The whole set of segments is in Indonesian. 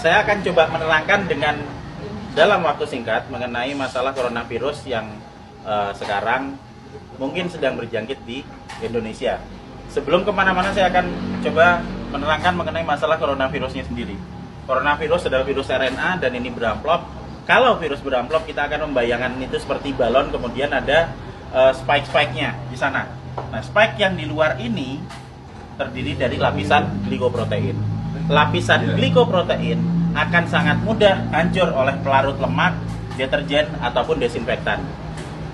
Saya akan coba menerangkan dengan dalam waktu singkat mengenai masalah coronavirus yang sekarang mungkin sedang berjangkit di Indonesia. Sebelum kemana-mana saya akan coba menerangkan mengenai masalah coronavirusnya sendiri. Coronavirus adalah virus RNA dan ini beramplop. Kalau virus beramplop kita akan membayangkan itu seperti balon, kemudian ada spike-spike-nya di sana. Nah, spike yang di luar ini terdiri dari lapisan glikoprotein. Lapisan glikoprotein akan sangat mudah hancur oleh pelarut lemak, deterjen, ataupun desinfektan.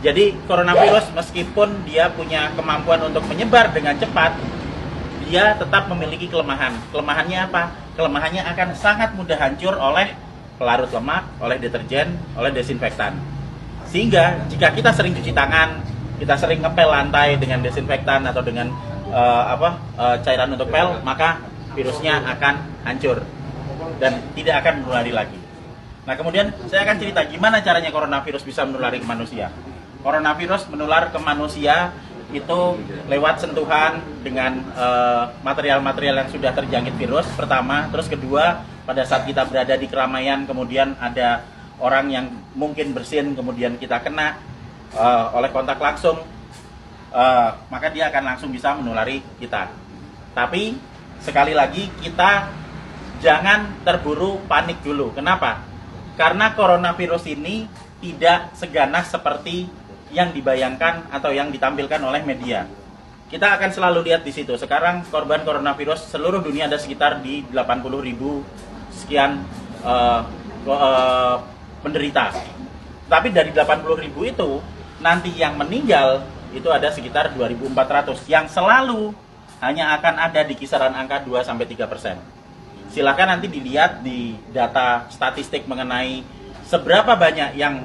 Jadi coronavirus meskipun dia punya kemampuan untuk menyebar dengan cepat, dia tetap memiliki kelemahan. Kelemahannya apa? Kelemahannya akan sangat mudah hancur oleh pelarut lemak, oleh deterjen, oleh desinfektan. Sehingga jika kita sering cuci tangan, kita sering ngepel lantai dengan desinfektan atau dengan cairan untuk pel, maka virusnya akan hancur dan tidak akan menulari lagi. Nah, kemudian saya akan cerita gimana caranya coronavirus bisa menulari ke manusia. Coronavirus menular ke manusia itu lewat sentuhan dengan material-material yang sudah terjangkit virus pertama, terus kedua pada saat kita berada di keramaian, kemudian ada orang yang mungkin bersin, kemudian kita kena oleh kontak langsung, maka dia akan langsung bisa menulari kita. Tapi sekali lagi kita jangan terburu panik dulu. Kenapa? Karena coronavirus ini tidak seganas seperti yang dibayangkan atau yang ditampilkan oleh media. Kita akan selalu lihat di situ. Sekarang korban coronavirus seluruh dunia ada sekitar di 80.000 sekian penderita. Tapi dari 80.000 itu nanti yang meninggal itu ada sekitar 2.400 yang selalu hanya akan ada di kisaran angka 2-3%. Silakan nanti dilihat di data statistik mengenai seberapa banyak yang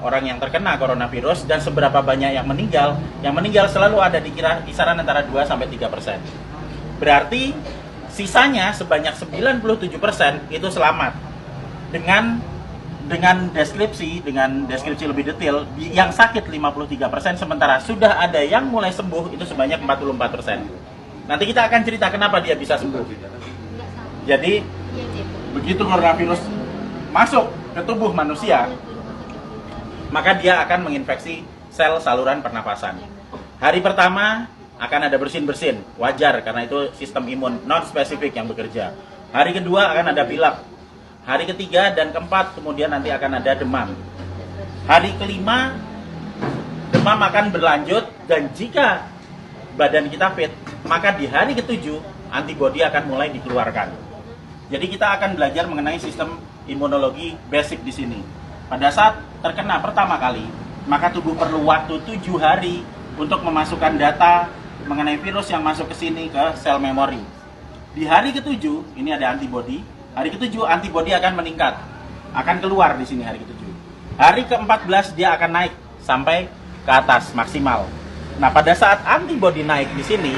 orang yang terkena coronavirus dan seberapa banyak yang meninggal. Yang meninggal selalu ada di kisaran antara 2-3%. Berarti sisanya sebanyak 97% itu selamat. Dengan deskripsi lebih detail, yang sakit 53%, sementara sudah ada yang mulai sembuh itu sebanyak 44%. Nanti kita akan cerita kenapa dia bisa sembuh. Jadi begitu coronavirus masuk ke tubuh manusia, maka dia akan menginfeksi sel saluran pernapasan. Hari pertama akan ada bersin-bersin, wajar karena itu sistem imun non spesifik yang bekerja. Hari kedua akan ada pilek. Hari ketiga dan keempat kemudian nanti akan ada demam. Hari kelima demam akan berlanjut dan jika badan kita fit, maka di hari ketujuh antibodi akan mulai dikeluarkan. Jadi kita akan belajar mengenai sistem imunologi basic di sini. Pada saat terkena pertama kali, maka tubuh perlu waktu 7 hari untuk memasukkan data mengenai virus yang masuk ke sini ke sel memori. Di hari ketujuh, ini ada antibodi. Hari ketujuh antibodi akan meningkat, akan keluar di sini hari ketujuh. Hari ke-14 dia akan naik sampai ke atas maksimal. Nah, pada saat antibodi naik di sini,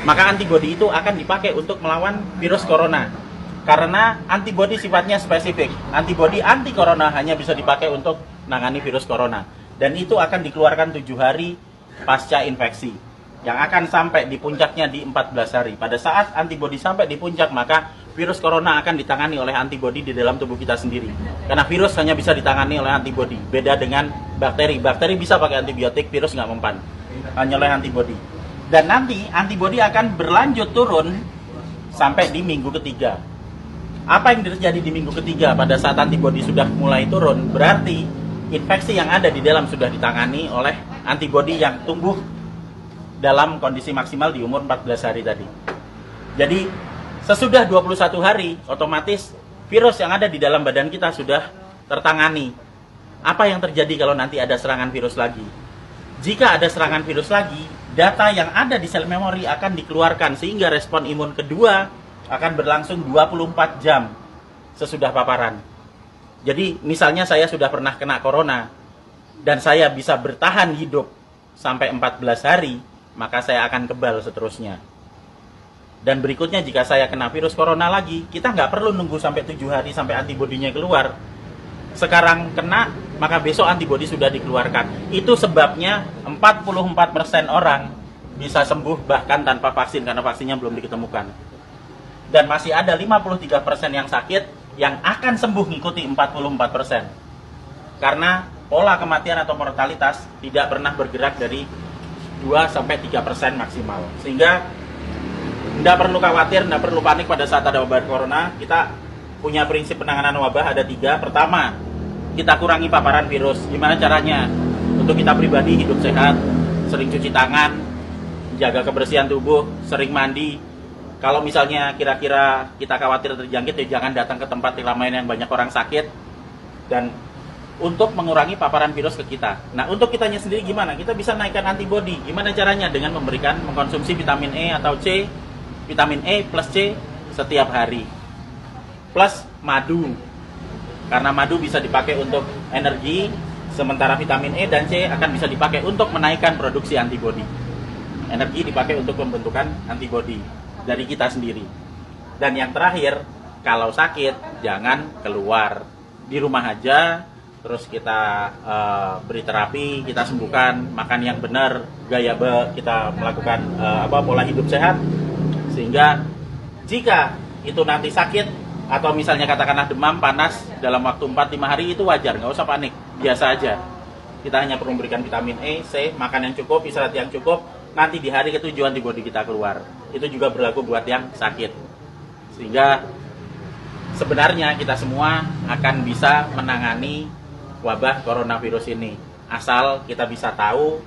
maka antibodi itu akan dipakai untuk melawan virus corona. Karena antibodi sifatnya spesifik. Antibodi anti corona hanya bisa dipakai untuk menangani virus corona. Dan itu akan dikeluarkan 7 hari pasca infeksi. Yang akan sampai di puncaknya di 14 hari. Pada saat antibodi sampai di puncak, maka virus corona akan ditangani oleh antibodi di dalam tubuh kita sendiri. Karena virus hanya bisa ditangani oleh antibodi. Beda dengan bakteri. Bakteri bisa pakai antibiotik, virus nggak mempan. Hanya oleh antibodi. Dan nanti antibodi akan berlanjut turun sampai di minggu ketiga. Apa yang terjadi di minggu ketiga pada saat antibodi sudah mulai turun? Berarti infeksi yang ada di dalam sudah ditangani oleh antibodi yang tumbuh dalam kondisi maksimal di umur 14 hari tadi. Jadi sesudah 21 hari otomatis virus yang ada di dalam badan kita sudah tertangani. Apa yang terjadi kalau nanti ada serangan virus lagi? Jika ada serangan virus lagi, data yang ada di sel memori akan dikeluarkan sehingga respon imun kedua akan berlangsung 24 jam sesudah paparan. Jadi misalnya saya sudah pernah kena corona dan saya bisa bertahan hidup sampai 14 hari, maka saya akan kebal seterusnya. Dan berikutnya jika saya kena virus corona lagi, kita nggak perlu nunggu sampai 7 hari sampai antibodinya keluar. Sekarang kena, maka besok antibodi sudah dikeluarkan. Itu sebabnya 44% orang bisa sembuh bahkan tanpa vaksin karena vaksinnya belum diketemukan. Dan masih ada 53% yang sakit yang akan sembuh ngikuti 44%. Karena pola kematian atau mortalitas tidak pernah bergerak dari 2-3% maksimal. Sehingga tidak perlu khawatir, tidak perlu panik pada saat ada wabah corona. Kita punya prinsip penanganan wabah ada 3. Pertama, kita kurangi paparan virus. Gimana caranya? Untuk kita pribadi hidup sehat, sering cuci tangan, jaga kebersihan tubuh, sering mandi. Kalau misalnya kira-kira kita khawatir terjangkit, ya jangan datang ke tempat keramaian yang banyak orang sakit. Dan untuk mengurangi paparan virus ke kita. Nah, untuk kitanya sendiri gimana? Kita bisa naikkan antibodi. Gimana caranya? Dengan mengkonsumsi vitamin E atau C, vitamin E plus C setiap hari. Plus madu. Karena madu bisa dipakai untuk energi, sementara vitamin E dan C akan bisa dipakai untuk menaikkan produksi antibodi. Energi dipakai untuk pembentukan antibodi dari kita sendiri. Dan yang terakhir, kalau sakit jangan keluar. Di rumah aja, terus kita beri terapi, kita sembuhkan, makan yang benar, kita melakukan pola hidup sehat, sehingga jika itu nanti sakit atau misalnya katakanlah demam, panas dalam waktu 4-5 hari itu wajar, nggak usah panik, biasa aja. Kita hanya perlu memberikan vitamin E, C, makan yang cukup, istirahat yang cukup, nanti di hari ke-7 antibodi kita keluar. Itu juga berlaku buat yang sakit. Sehingga sebenarnya kita semua akan bisa menangani wabah coronavirus ini, asal kita bisa tahu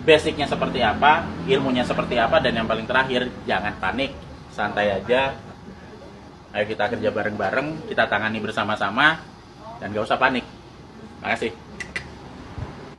basicnya seperti apa, ilmunya seperti apa, dan yang paling terakhir jangan panik, santai aja. Ayo kita kerja bareng-bareng, kita tangani bersama-sama, dan gak usah panik. Makasih.